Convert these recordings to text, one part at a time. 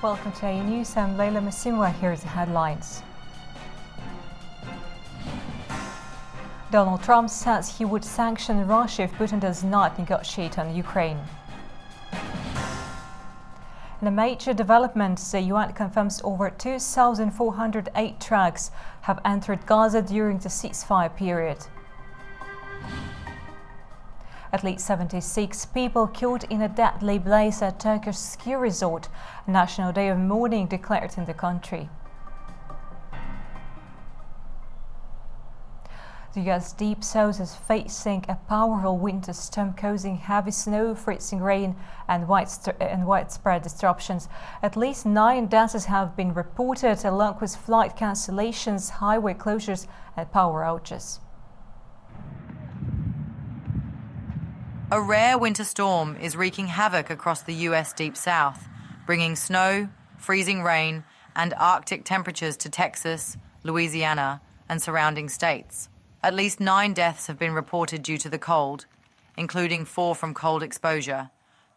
Welcome to AE News. I'm Leila Masimwa. Here's the headlines. Donald Trump says he would sanction Russia if Putin does not negotiate on Ukraine. In a major development, the UN confirms over 2,408 trucks have entered Gaza during the ceasefire period. At least 76 people killed in a deadly blaze at Turkish ski resort. A national day of mourning declared in the country. The US Deep South is facing a powerful winter storm causing heavy snow, freezing rain and widespread disruptions. At least 9 deaths have been reported, along with flight cancellations, highway closures and power outages. A rare winter storm is wreaking havoc across the US Deep South, bringing snow, freezing rain, and Arctic temperatures to Texas, Louisiana, and surrounding states. At least 9 deaths have been reported due to the cold, including 4 from cold exposure,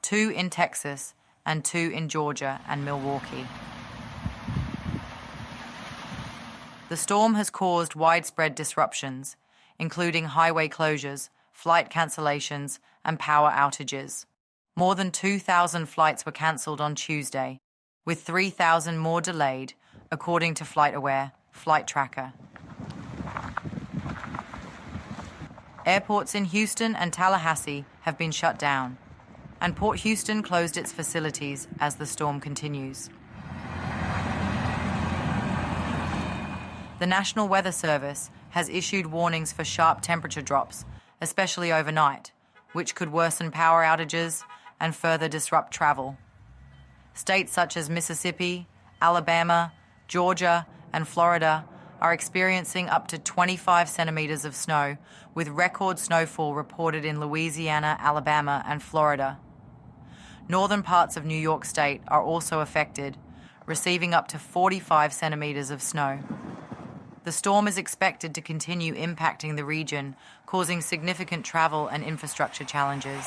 2 in Texas and 2 in Georgia and Milwaukee. The storm has caused widespread disruptions, including highway closures, flight cancellations, and power outages. More than 2,000 flights were cancelled on Tuesday, with 3,000 more delayed, according to FlightAware flight tracker. Airports in Houston and Tallahassee have been shut down, and Port Houston closed its facilities as the storm continues. The National Weather Service has issued warnings for sharp temperature drops, especially overnight, which could worsen power outages and further disrupt travel. States such as Mississippi, Alabama, Georgia, and Florida are experiencing up to 25 centimeters of snow, with record snowfall reported in Louisiana, Alabama, and Florida. Northern parts of New York State are also affected, receiving up to 45 centimeters of snow. The storm is expected to continue impacting the region, causing significant travel and infrastructure challenges.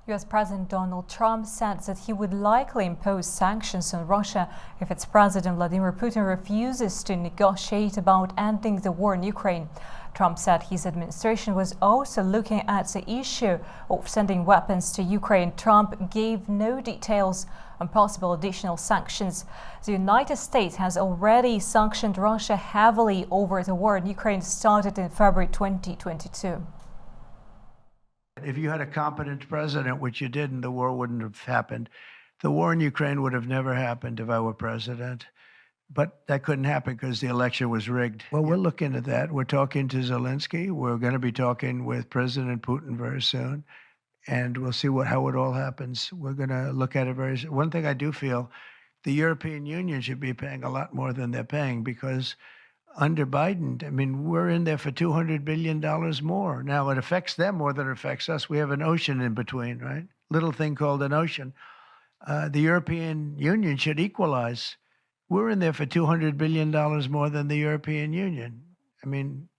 US President Donald Trump said that he would likely impose sanctions on Russia if its President Vladimir Putin refuses to negotiate about ending the war in Ukraine. Trump said his administration was also looking at the issue of sending weapons to Ukraine. Trump gave no details on possible additional sanctions. The United States has already sanctioned Russia heavily over the war in Ukraine started in February 2022. If you had a competent president, which you didn't, the war wouldn't have happened. The war in Ukraine would have never happened if I were president. But that couldn't happen because the election was rigged. Well, we're looking at that. We're talking to Zelensky. We're going to be talking with President Putin very soon. And we'll see how it all happens. We're going to look at it very soon. One thing I do feel, the European Union should be paying a lot more than they're paying, because under Biden, I mean, we're in there for $200 billion more. Now, it affects them more than it affects us. We have an ocean in between, right? Little thing called an ocean. The European Union should equalize. We're in there for $200 billion more than the European Union. I mean,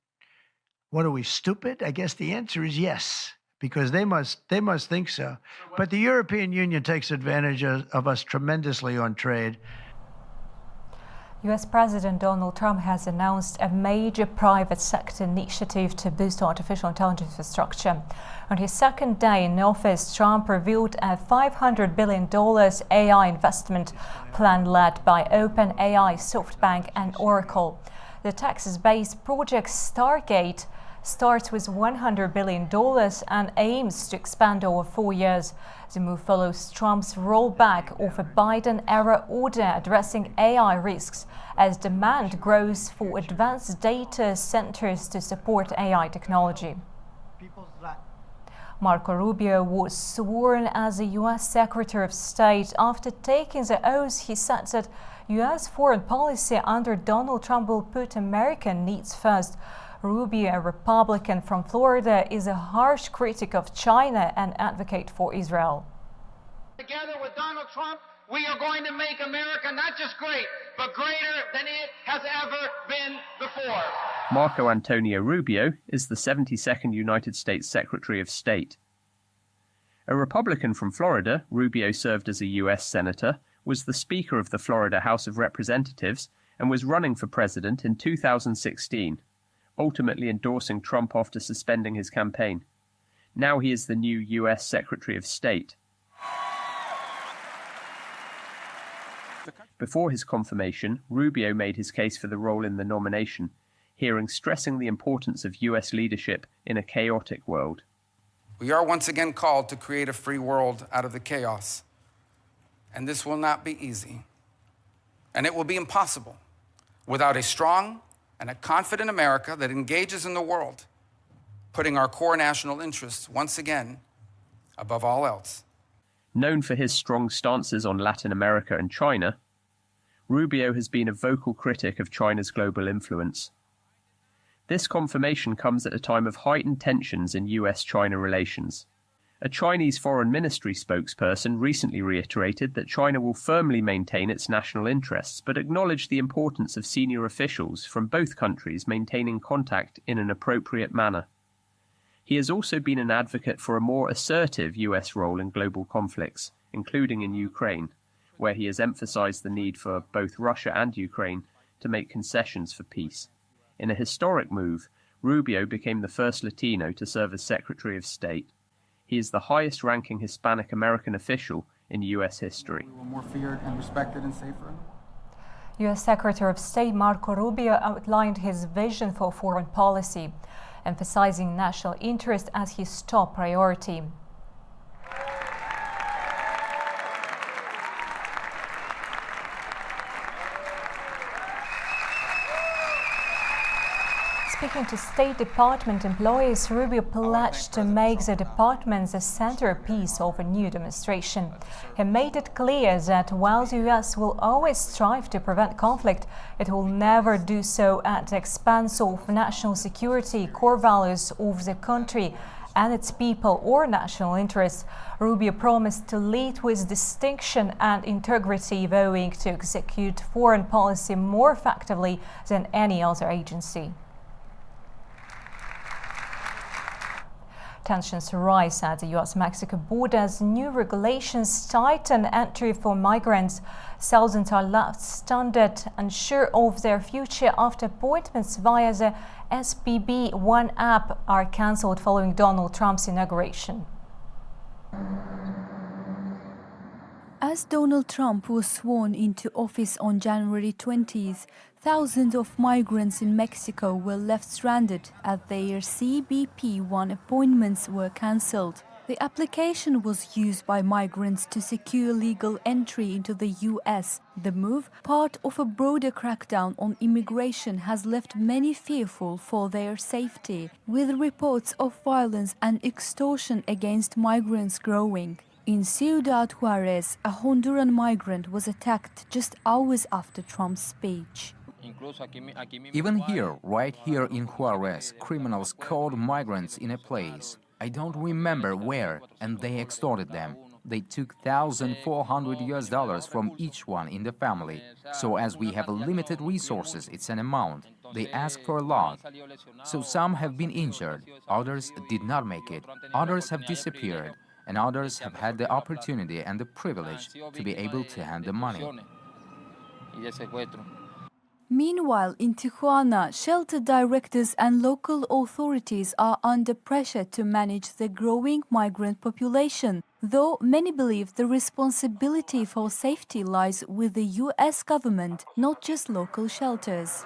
what are we, stupid? I guess the answer is yes, because they must think so. But the European Union takes advantage of us tremendously on trade. US President Donald Trump has announced a major private sector initiative to boost artificial intelligence infrastructure. On his second day in office, Trump revealed a $500 billion AI investment plan led by OpenAI, SoftBank, and Oracle. The Texas-based project Stargate starts with $100 billion and aims to expand over 4 years. The move follows Trump's rollback of a Biden-era order addressing AI risks as demand grows for advanced data centers to support AI technology. Marco Rubio was sworn as the U.S. Secretary of State. After taking the oath, he said that U.S. foreign policy under Donald Trump will put American needs first. Rubio, a Republican from Florida, is a harsh critic of China and advocate for Israel. Together with Donald Trump, we are going to make America not just great, but greater than it has ever been before. Marco Antonio Rubio is the 72nd United States Secretary of State. A Republican from Florida, Rubio served as a U.S. Senator, was the Speaker of the Florida House of Representatives, and was running for president in 2016, ultimately endorsing Trump after suspending his campaign. Now he is the new U.S. Secretary of State. Before his confirmation, Rubio made his case for the role in the nomination, hearings stressing the importance of U.S. leadership in a chaotic world. We are once again called to create a free world out of the chaos. And this will not be easy. And it will be impossible without a strong and a confident America that engages in the world, putting our core national interests once again above all else. Known for his strong stances on Latin America and China, Rubio has been a vocal critic of China's global influence. This confirmation comes at a time of heightened tensions in US-China relations. A Chinese foreign ministry spokesperson recently reiterated that China will firmly maintain its national interests, but acknowledged the importance of senior officials from both countries maintaining contact in an appropriate manner. He has also been an advocate for a more assertive US role in global conflicts, including in Ukraine, where he has emphasized the need for both Russia and Ukraine to make concessions for peace. In a historic move, Rubio became the first Latino to serve as Secretary of State. He is the highest-ranking Hispanic American official in U.S. history. We were more feared and respected and safer. U.S. Secretary of State Marco Rubio outlined his vision for foreign policy, emphasizing national interest as his top priority. Speaking to State Department employees, Rubio pledged to make the department the centerpiece of a new demonstration. He made it clear that while the U.S. will always strive to prevent conflict, it will never do so at the expense of national security, core values of the country and its people or national interests. Rubio promised to lead with distinction and integrity, vowing to execute foreign policy more effectively than any other agency. Tensions rise at the U.S.-Mexico border as new regulations tighten entry for migrants. Thousands are left stranded, unsure of their future after appointments via the SBB One app are cancelled following Donald Trump's inauguration. As Donald Trump was sworn into office on January 20th, thousands of migrants in Mexico were left stranded as their CBP-1 appointments were cancelled. The application was used by migrants to secure legal entry into the U.S. The move, part of a broader crackdown on immigration, has left many fearful for their safety, with reports of violence and extortion against migrants growing. In Ciudad Juarez, a Honduran migrant was attacked just hours after Trump's speech. Even here, right here in Juarez, criminals caught migrants in a place. I don't remember where, and they extorted them. They took $1,400 from each one in the family. So as we have limited resources, it's an amount. They ask for a lot. So some have been injured, others did not make it, others have disappeared, and others have had the opportunity and the privilege to be able to hand the money. Meanwhile, in Tijuana, shelter directors and local authorities are under pressure to manage the growing migrant population, though many believe the responsibility for safety lies with the U.S. government, not just local shelters.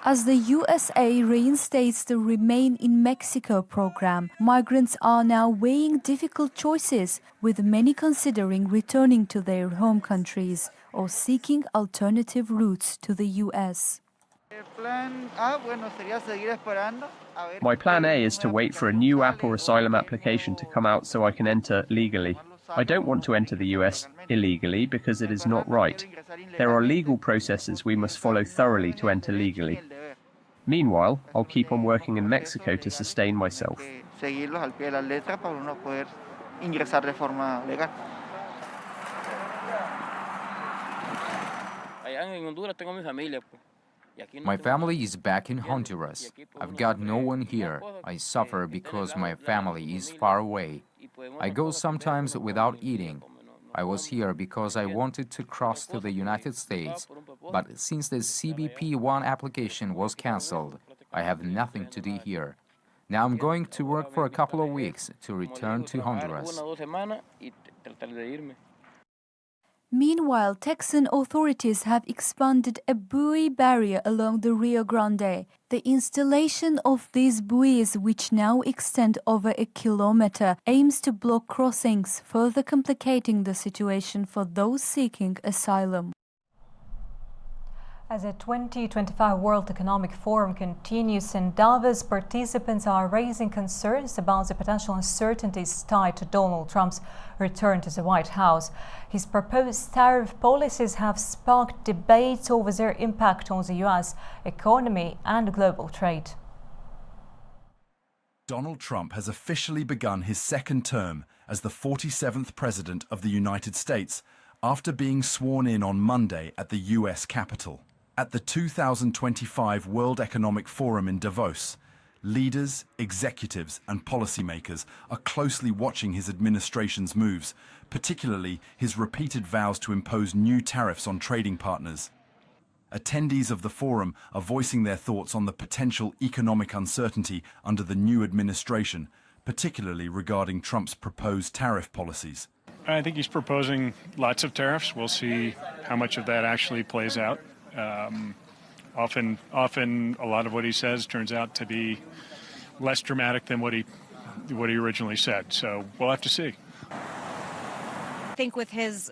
As the USA reinstates the Remain in Mexico program, migrants are now weighing difficult choices, with many considering returning to their home countries or seeking alternative routes to the U.S. My plan A is to wait for a new app or asylum application to come out so I can enter legally. I don't want to enter the US illegally because it is not right. There are legal processes we must follow thoroughly to enter legally. Meanwhile, I'll keep on working in Mexico to sustain myself. My family is back in Honduras. I've got no one here. I suffer because my family is far away. I go sometimes without eating. I was here because I wanted to cross to the United States, but since the CBP-1 application was cancelled, I have nothing to do here. Now I'm going to work for a couple of weeks to return to Honduras. Meanwhile, Texan authorities have expanded a buoy barrier along the Rio Grande. The installation of these buoys, which now extend over a kilometer, aims to block crossings, further complicating the situation for those seeking asylum. As the 2025 World Economic Forum continues in Davos, participants are raising concerns about the potential uncertainties tied to Donald Trump's return to the White House. His proposed tariff policies have sparked debates over their impact on the U.S. economy and global trade. Donald Trump has officially begun his second term as the 47th President of the United States after being sworn in on Monday at the U.S. Capitol. At the 2025 World Economic Forum in Davos, leaders, executives and policymakers are closely watching his administration's moves, particularly his repeated vows to impose new tariffs on trading partners. Attendees of the forum are voicing their thoughts on the potential economic uncertainty under the new administration, particularly regarding Trump's proposed tariff policies. I think he's proposing lots of tariffs. We'll see how much of that actually plays out. Often a lot of what he says turns out to be less dramatic than what he originally said. So we'll have to see. I think with his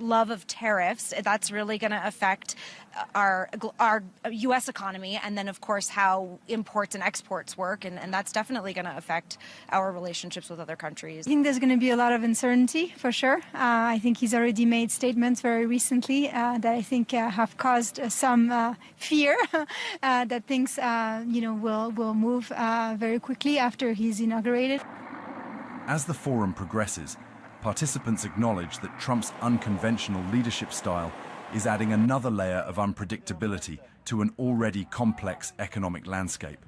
love of tariffs, that's really going to affect our U.S. economy, and then of course how imports and exports work, and that's definitely going to affect our relationships with other countries. I think there's going to be a lot of uncertainty for sure. I think he's already made statements very recently that I think have caused some fear that things will move very quickly after he's inaugurated. As the forum progresses, participants acknowledge that Trump's unconventional leadership style is adding another layer of unpredictability to an already complex economic landscape.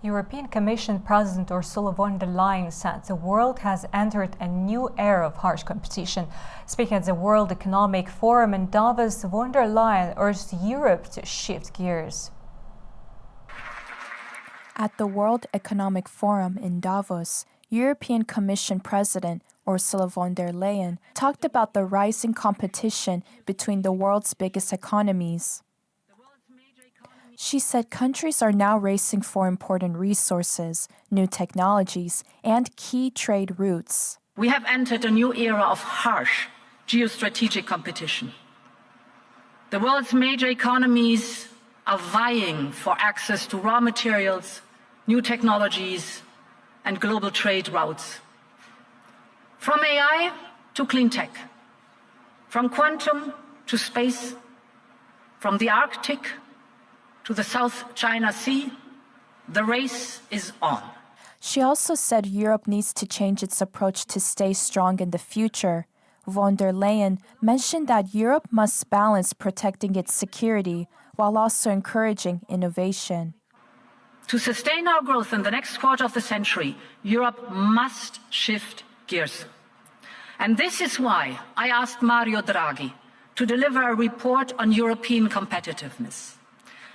European Commission President Ursula von der Leyen said the world has entered a new era of harsh competition. Speaking at the World Economic Forum in Davos, von der Leyen urged Europe to shift gears. At the World Economic Forum in Davos, European Commission President Ursula von der Leyen talked about the rising competition between the world's biggest economies. She said countries are now racing for important resources, new technologies, and key trade routes. We have entered a new era of harsh geostrategic competition. The world's major economies are vying for access to raw materials, new technologies, and global trade routes. From AI to clean tech, from quantum to space, from the Arctic to the South China Sea, the race is on. She also said Europe needs to change its approach to stay strong in the future. Von der Leyen mentioned that Europe must balance protecting its security while also encouraging innovation. To sustain our growth in the next quarter of the century, Europe must shift gears. And this is why I asked Mario Draghi to deliver a report on European competitiveness.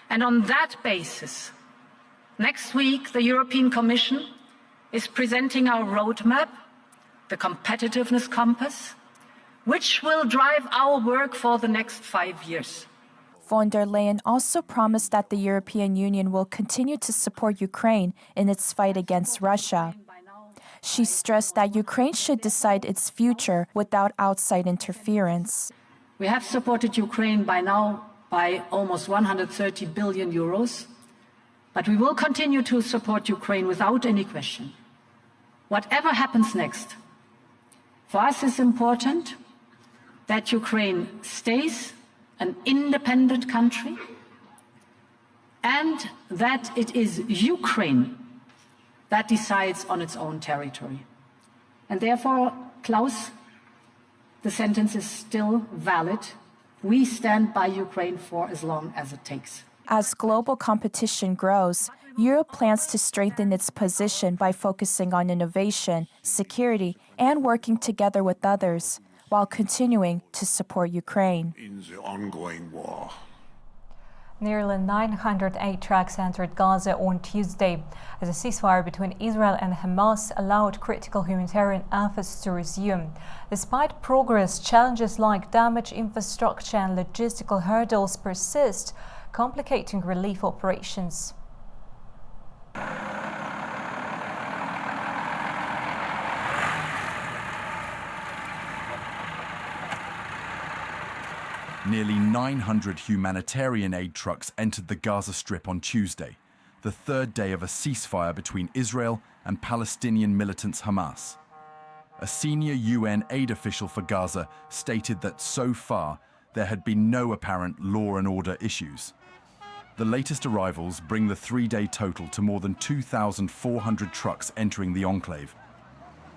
And on that basis, next week, the European Commission is presenting our roadmap, the Competitiveness Compass, which will drive our work for the next 5 years. Von der Leyen also promised that the European Union will continue to support Ukraine in its fight against Russia. She stressed that Ukraine should decide its future without outside interference. We have supported Ukraine by now by almost 130 billion euros, but we will continue to support Ukraine without any question. Whatever happens next, for us it's important that Ukraine stays an independent country, and that it is Ukraine that decides on its own territory. And therefore, Klaus, the sentence is still valid. We stand by Ukraine for as long as it takes. As global competition grows, Europe plans to strengthen its position by focusing on innovation, security, and working together with others, while continuing to support Ukraine. In the ongoing war. Nearly 900 aid trucks entered Gaza on Tuesday as a ceasefire between Israel and Hamas allowed critical humanitarian efforts to resume. Despite progress, challenges like damaged infrastructure and logistical hurdles persist, complicating relief operations. Nearly 900 humanitarian aid trucks entered the Gaza Strip on Tuesday, the third day of a ceasefire between Israel and Palestinian militants Hamas. A senior UN aid official for Gaza stated that so far there had been no apparent law and order issues. The latest arrivals bring the three-day total to more than 2,400 trucks entering the enclave.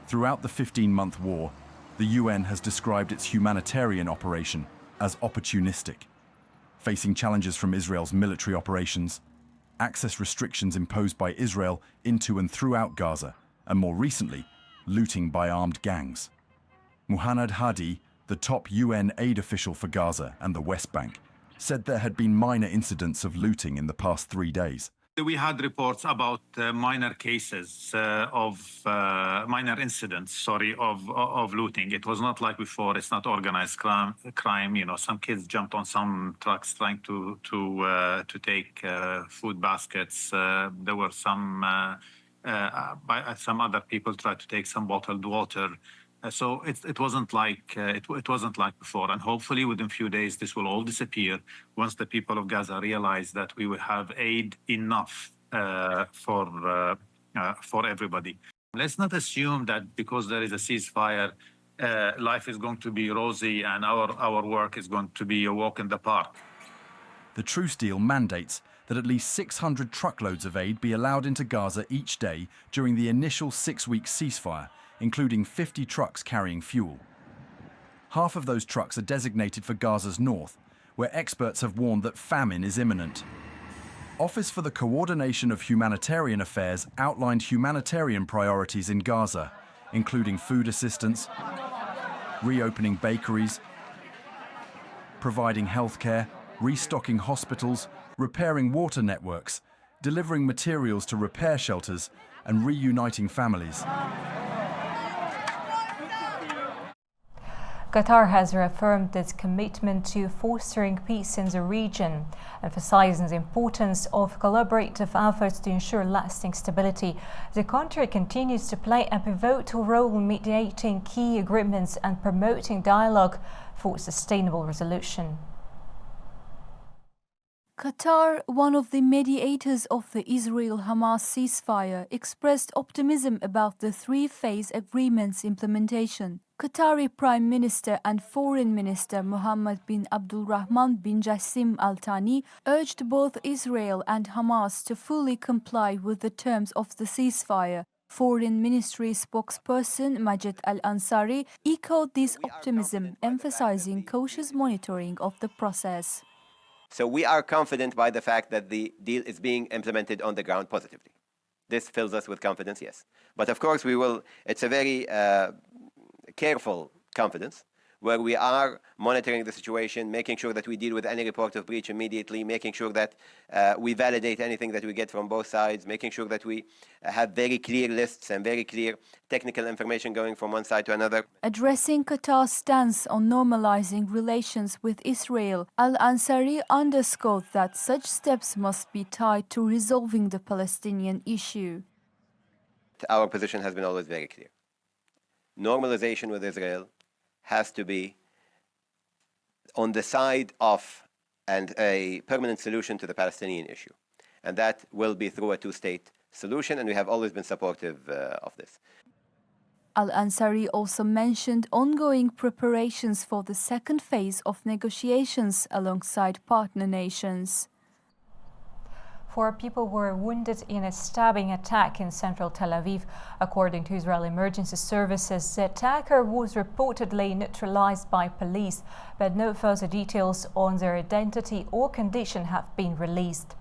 Throughout the 15-month war, the UN has described its humanitarian operation as opportunistic, facing challenges from Israel's military operations, access restrictions imposed by Israel into and throughout Gaza, and more recently, looting by armed gangs. Muhannad Hadi, the top UN aid official for Gaza and the West Bank, said there had been minor incidents of looting in the past 3 days. We had reports about minor cases minor incidents, of looting. It was not like before. It's not organized crime. You know, some kids jumped on some trucks trying to take food baskets. There were some other people tried to take some bottled water. So it wasn't like before, and hopefully within a few days this will all disappear once the people of Gaza realize that we will have aid enough for everybody. Let's not assume that because there is a ceasefire, life is going to be rosy and our work is going to be a walk in the park. The truce deal mandates that at least 600 truckloads of aid be allowed into Gaza each day during the initial 6-week ceasefire, including 50 trucks carrying fuel. Half of those trucks are designated for Gaza's north, where experts have warned that famine is imminent. Office for the Coordination of Humanitarian Affairs outlined humanitarian priorities in Gaza, including food assistance, reopening bakeries, providing healthcare, restocking hospitals, repairing water networks, delivering materials to repair shelters, and reuniting families. Qatar has reaffirmed its commitment to fostering peace in the region, emphasizing the importance of collaborative efforts to ensure lasting stability. The country continues to play a pivotal role in mediating key agreements and promoting dialogue for sustainable resolution. Qatar, one of the mediators of the Israel-Hamas ceasefire, expressed optimism about the three-phase agreement's implementation. Qatari Prime Minister and Foreign Minister Mohammed bin Abdulrahman bin Jassim Al Thani urged both Israel and Hamas to fully comply with the terms of the ceasefire. Foreign Ministry spokesperson Majed Al-Ansari echoed this optimism, emphasizing cautious monitoring of the process. So we are confident by the fact that the deal is being implemented on the ground positively. This fills us with confidence, yes. But of course it's a very careful confidence, where we are monitoring the situation, making sure that we deal with any report of breach immediately, making sure that we validate anything that we get from both sides, making sure that we have very clear lists and very clear technical information going from one side to another. Addressing Qatar's stance on normalizing relations with Israel, Al-Ansari underscored that such steps must be tied to resolving the Palestinian issue. Our position has been always very clear. Normalization with Israel has to be on the side of and a permanent solution to the Palestinian issue. And that will be through a two-state solution, and we have always been supportive of this. Al-Ansari also mentioned ongoing preparations for the second phase of negotiations alongside partner nations. 4 people were wounded in a stabbing attack in central Tel Aviv. According to Israeli emergency services, the attacker was reportedly neutralized by police, but no further details on their identity or condition have been released.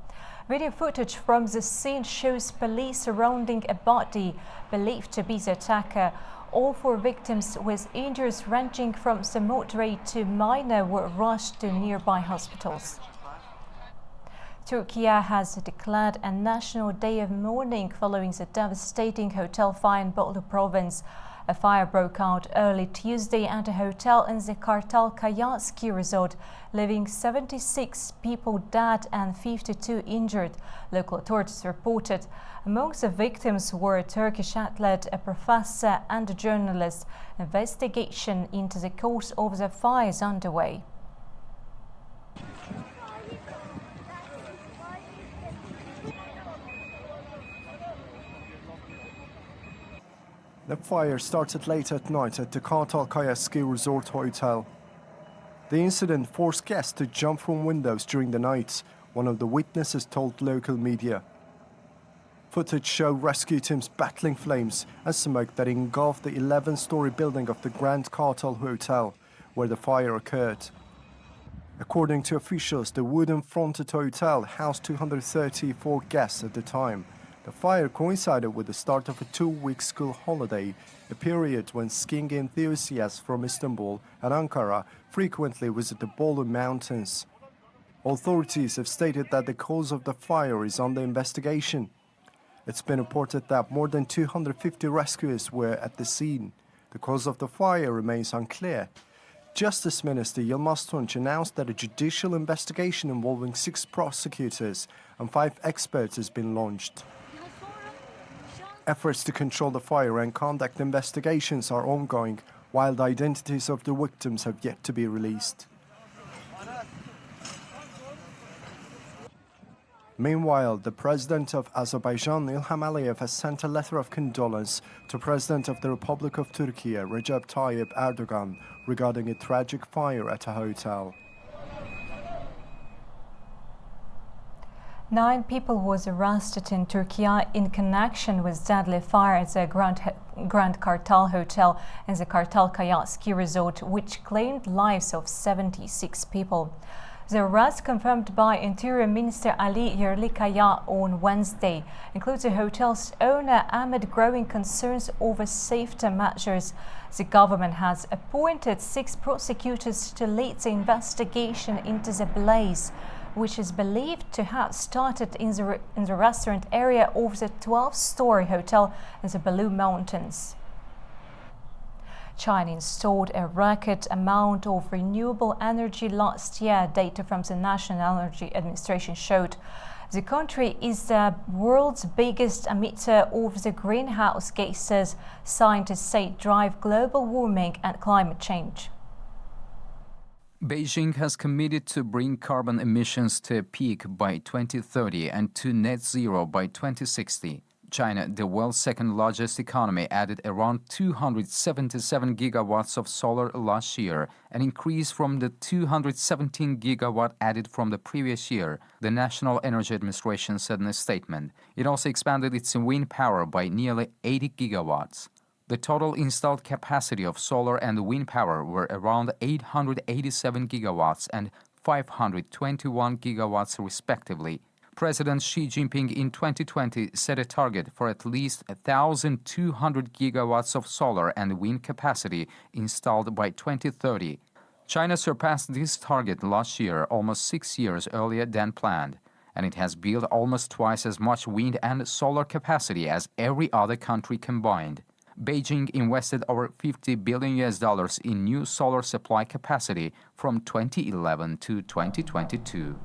Video footage from the scene shows police surrounding a body believed to be the attacker. All 4 victims with injuries ranging from moderate to minor were rushed to nearby hospitals. Turkey has declared a national day of mourning following the devastating hotel fire in Bolu province. A fire broke out early Tuesday at a hotel in the Kartal Kaya ski resort, leaving 76 people dead and 52 injured, local authorities reported. Amongst the victims were a Turkish athlete, a professor and a journalist. Investigation into the cause of the fire is underway. The fire started late at night at the Kartal Kaya ski resort hotel. The incident forced guests to jump from windows during the night, one of the witnesses told local media. Footage showed rescue teams battling flames and smoke that engulfed the 11-story building of the Grand Kartal Hotel, where the fire occurred. According to officials, the wooden-fronted hotel housed 234 guests at the time. The fire coincided with the start of a 2-week school holiday, a period when skiing enthusiasts from Istanbul and Ankara frequently visit the Bolu Mountains. Authorities have stated that the cause of the fire is under investigation. It's been reported that more than 250 rescuers were at the scene. The cause of the fire remains unclear. Justice Minister Yilmaz Tunç announced that a judicial investigation involving 6 prosecutors and 5 experts has been launched. Efforts to control the fire and conduct investigations are ongoing, while the identities of the victims have yet to be released. Meanwhile, the president of Azerbaijan, Ilham Aliyev, has sent a letter of condolence to President of the Republic of Turkey, Recep Tayyip Erdogan, regarding a tragic fire at a hotel. 9 people was arrested in Turkey in connection with deadly fire at the Grand Kartal Hotel in the Kartal Kaya ski resort, which claimed lives of 76 people. The arrest, confirmed by Interior Minister Ali Yerlikaya on Wednesday, includes the hotel's owner amid growing concerns over safety measures. The government has appointed 6 prosecutors to lead the investigation into the blaze, which is believed to have started in the restaurant area of the 12-story hotel in the Bolu Mountains. China installed a record amount of renewable energy last year, data from the National Energy Administration showed. The country is the world's biggest emitter of the greenhouse gases scientists say drive global warming and climate change. Beijing has committed to bring carbon emissions to a peak by 2030 and to net zero by 2060. China, the world's second-largest economy, added around 277 gigawatts of solar last year, an increase from the 217 gigawatt added from the previous year, the National Energy Administration said in a statement. It also expanded its wind power by nearly 80 gigawatts. The total installed capacity of solar and wind power were around 887 gigawatts and 521 gigawatts respectively. President Xi Jinping in 2020 set a target for at least 1,200 gigawatts of solar and wind capacity installed by 2030. China surpassed this target last year, almost 6 years earlier than planned, and it has built almost twice as much wind and solar capacity as every other country combined. Beijing invested over $50 billion in new solar supply capacity from 2011 to 2022.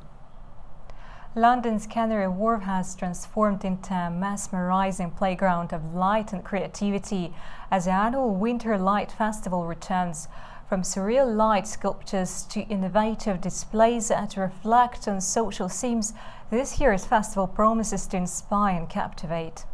London's Canary Wharf has transformed into a mesmerizing playground of light and creativity as the annual Winter Light Festival returns. From surreal light sculptures to innovative displays that reflect on social themes, this year's festival promises to inspire and captivate.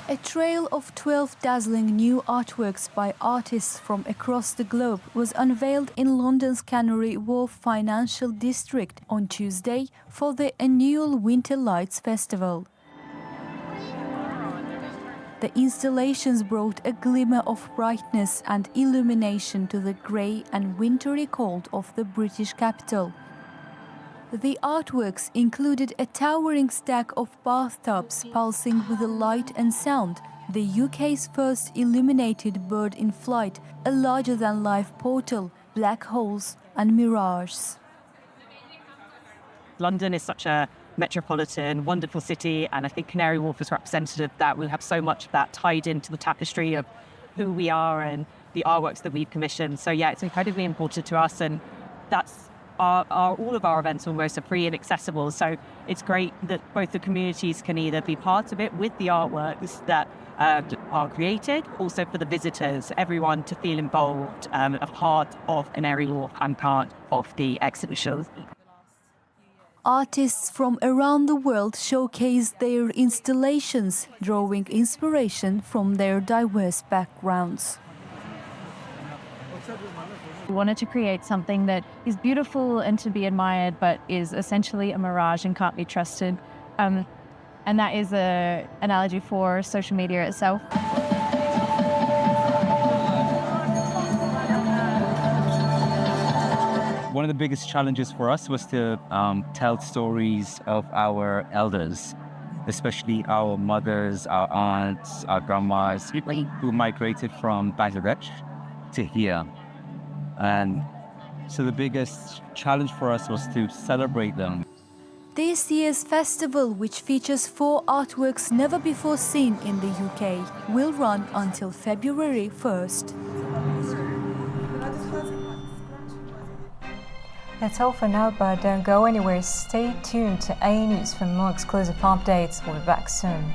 A trail of 12 dazzling new artworks by artists from across the globe was unveiled in London's Canary Wharf Financial District on Tuesday for the annual Winter Lights Festival. The installations brought a glimmer of brightness and illumination to the grey and wintry cold of the British capital. The artworks included a towering stack of bathtubs pulsing with light and sound, the UK's first illuminated bird in flight, a larger-than-life portal, black holes and mirages. London is such a metropolitan, wonderful city, and I think Canary Wharf is representative of that. We have so much of that tied into the tapestry of who we are and the artworks that we've commissioned. So yeah, it's incredibly important to us, and that's all of our events almost are free and accessible. So it's great that both the communities can either be part of it with the artworks that are created, also for the visitors, everyone to feel involved, a part of Canary Wharf and part of the exhibition. Artists from around the world showcase their installations, drawing inspiration from their diverse backgrounds. We wanted to create something that is beautiful and to be admired, but is essentially a mirage and can't be trusted. And that is an analogy for social media itself. One of the biggest challenges for us was to tell stories of our elders, especially our mothers, our aunts, our grandmas, people who migrated from Bangladesh to here. And so the biggest challenge for us was to celebrate them. This year's festival, which features 4 artworks never before seen in the UK, will run until February 1st. That's all for now, but don't go anywhere. Stay tuned to ANNAL News for more exclusive updates. We'll be back soon.